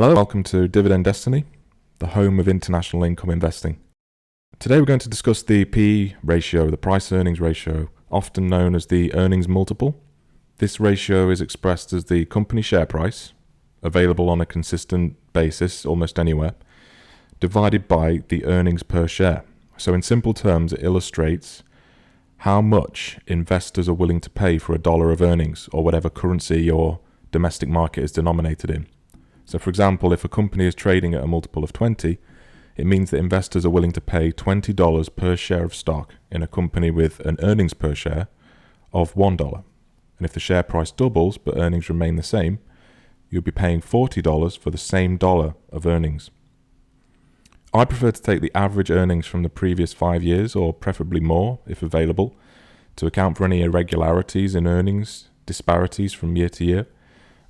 Hello, welcome to Dividend Destiny, the home of international income investing. Today we're going to discuss the PE ratio, the price-earnings ratio, often known as the earnings multiple. This ratio is expressed as the company share price, available on a consistent basis almost anywhere, divided by the earnings per share. So in simple terms, it illustrates how much investors are willing to pay for $1 of earnings, or whatever currency your domestic market is denominated in. So for example, if a company is trading at a multiple of 20, it means that investors are willing to pay $20 per share of stock in a company with an earnings per share of $1. And if the share price doubles but earnings remain the same, you'll be paying $40 for the same dollar of earnings. I prefer to take the average earnings from the previous 5 years, or preferably more if available, to account for any irregularities in earnings disparities from year to year,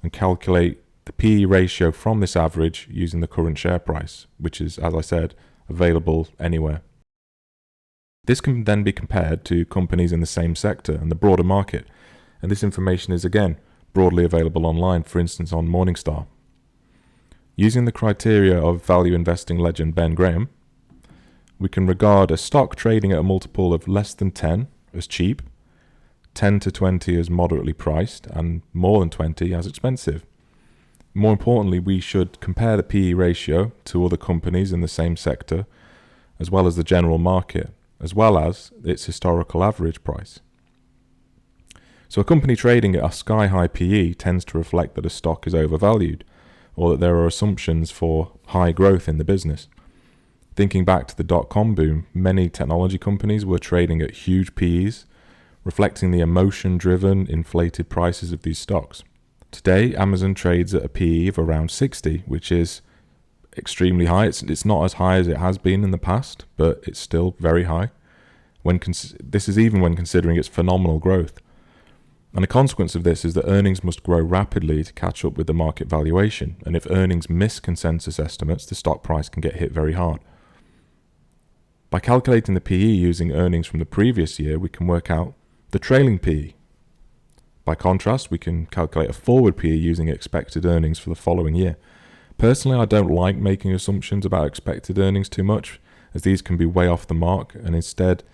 and calculate the PE ratio from this average using the current share price, which is, as I said, available anywhere. This can then be compared to companies in the same sector and the broader market, and this information is again broadly available online, for instance on Morningstar. Using the criteria of value investing legend Ben Graham, we can regard a stock trading at a multiple of less than 10 as cheap, 10 to 20 as moderately priced, and more than 20 as expensive. More importantly, we should compare the PE ratio to other companies in the same sector, as well as the general market, as well as its historical average price. So a company trading at a sky-high PE tends to reflect that a stock is overvalued, or that there are assumptions for high growth in the business. Thinking back to the dot-com boom, many technology companies were trading at huge PEs, reflecting the emotion-driven, inflated prices of these stocks. Today, Amazon trades at a PE of around 60, which is extremely high. It's not as high as it has been in the past, but it's still very high. This is even when considering its phenomenal growth. And the consequence of this is that earnings must grow rapidly to catch up with the market valuation, and if earnings miss consensus estimates, the stock price can get hit very hard. By calculating the PE using earnings from the previous year, we can work out the trailing PE. By contrast, we can calculate a forward PE using expected earnings for the following year. Personally, I don't like making assumptions about expected earnings too much, as these can be way off the mark, and instead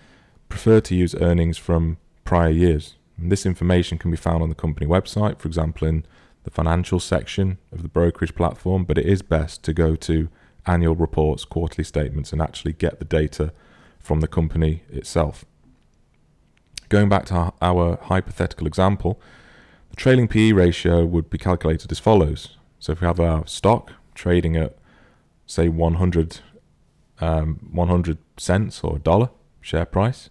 prefer to use earnings from prior years. And this information can be found on the company website, for example in the financial section of the brokerage platform, but it is best to go to annual reports, quarterly statements, and actually get the data from the company itself. Going back to our hypothetical example, the trailing PE ratio would be calculated as follows. So if we have our stock trading at, say, 100 cents or $1 share price,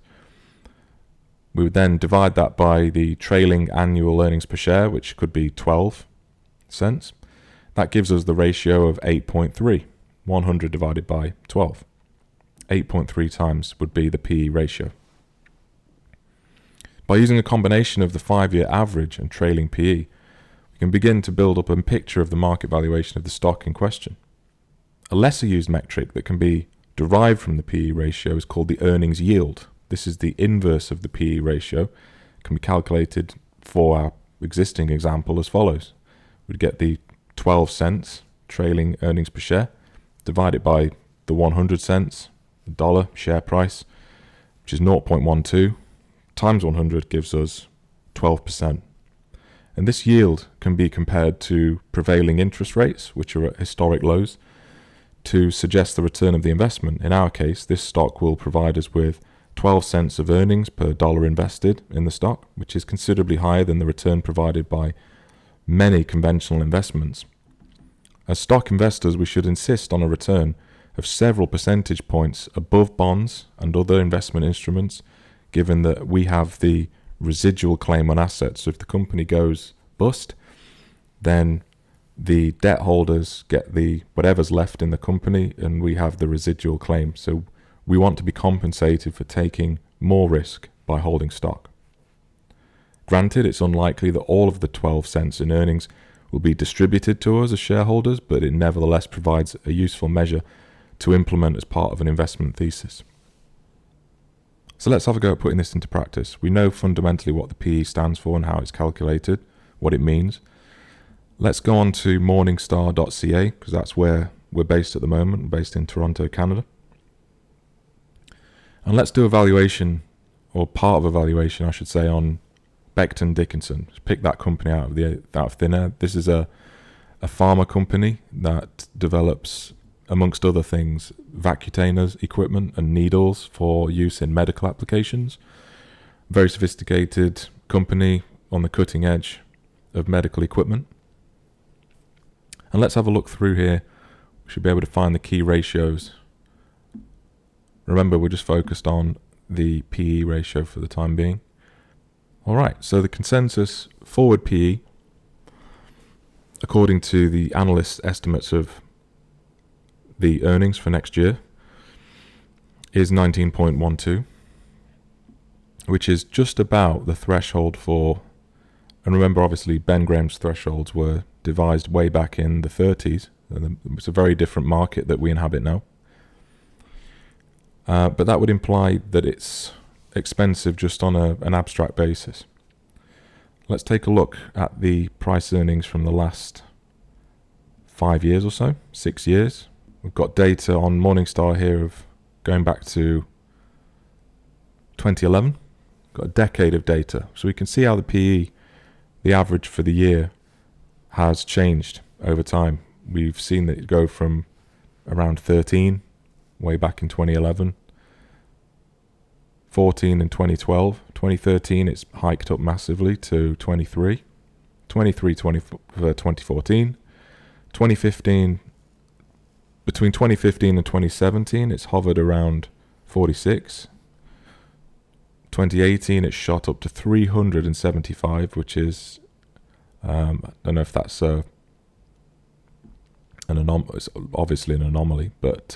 we would then divide that by the trailing annual earnings per share, which could be 12 cents. That gives us the ratio of 8.3, 100 divided by 12. 8.3 times would be the PE ratio. By using a combination of the 5-year average and trailing PE, we can begin to build up a picture of the market valuation of the stock in question. A lesser used metric that can be derived from the PE ratio is called the earnings yield. This is the inverse of the PE ratio. It can be calculated for our existing example as follows. We'd get the 12 cents trailing earnings per share, divide it by the 100 cents, $1 share price, which is 0.12, times 100 gives us 12%. And this yield can be compared to prevailing interest rates, which are at historic lows, to suggest the return of the investment. In our case, this stock will provide us with 12 cents of earnings per dollar invested in the stock, which is considerably higher than the return provided by many conventional investments. As stock investors, we should insist on a return of several percentage points above bonds and other investment instruments, given that we have the residual claim on assets. So if the company goes bust, then the debt holders get the whatever's left in the company, and we have the residual claim. So we want to be compensated for taking more risk by holding stock. Granted, it's unlikely that all of the 12 cents in earnings will be distributed to us as shareholders, but it nevertheless provides a useful measure to implement as part of an investment thesis. So let's have a go at putting this into practice. We know fundamentally what the PE stands for and how it's calculated, what it means. Let's go on to morningstar.ca because that's where we're based at the moment. We're based in Toronto, Canada. And let's do a valuation, or part of a valuation, I should say, on Becton Dickinson. Just pick that company out of thin air. This is a pharma company that develops, amongst other things, vacuum equipment and needles for use in medical applications. Very sophisticated company on the cutting edge of medical equipment. And let's have a look through here. We should be able to find the key ratios. Remember, we're just focused on the PE ratio for the time being. All right, so the consensus forward PE, according to the analysts' estimates of the earnings for next year, is 19.12, which is just about the threshold for, and remember obviously Ben Graham's thresholds were devised way back in the 30s, and it's a very different market that we inhabit now. But that would imply that it's expensive just on an abstract basis. Let's take a look at the price earnings from the last 5 years or so, 6 years. We've got data on Morningstar here of going back to 2011. Got a decade of data. So we can see how the PE, the average for the year, has changed over time. We've seen that it go from around 13 way back in 2011, 14 in 2012, 2013 it's hiked up massively to 23, 2014, 2015, between 2015 and 2017 it's hovered around 46, 2018 it shot up to 375, which is, I don't know if that's it's obviously an anomaly, but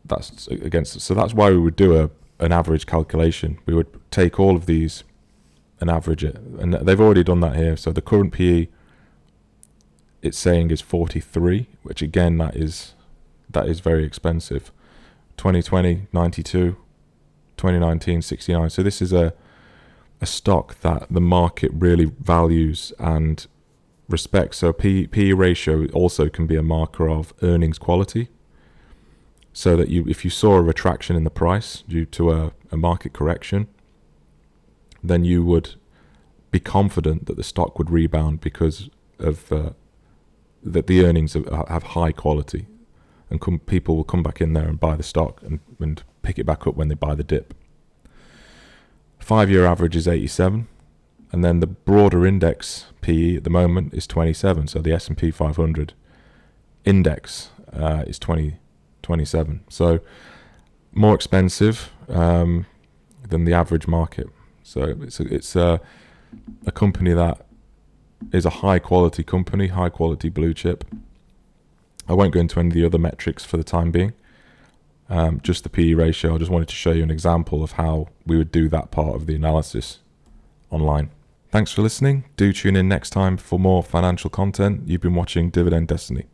that's against. So that's why we would do an average calculation. We would take all of these and average it, and they've already done that here. So the current PE, it's saying is 43, which again that is very expensive. 2020 92, 2019 69. So this is a stock that the market really values and respects. So PE ratio also can be a marker of earnings quality. So that if you saw a retraction in the price due to a market correction, then you would be confident that the stock would rebound because of that the earnings have high quality, and people will come back in there and buy the stock and pick it back up when they buy the dip. 5-year average is 87, and then the broader index PE at the moment is 27. So the S&P 500 index is 27. So more expensive than the average market. So it's a company that is a high quality company, high quality blue chip. I won't go into any of the other metrics for the time being. Just the PE ratio. I just wanted to show you an example of how we would do that part of the analysis online. Thanks for listening. Do tune in next time for more financial content. You've been watching Dividend Destiny.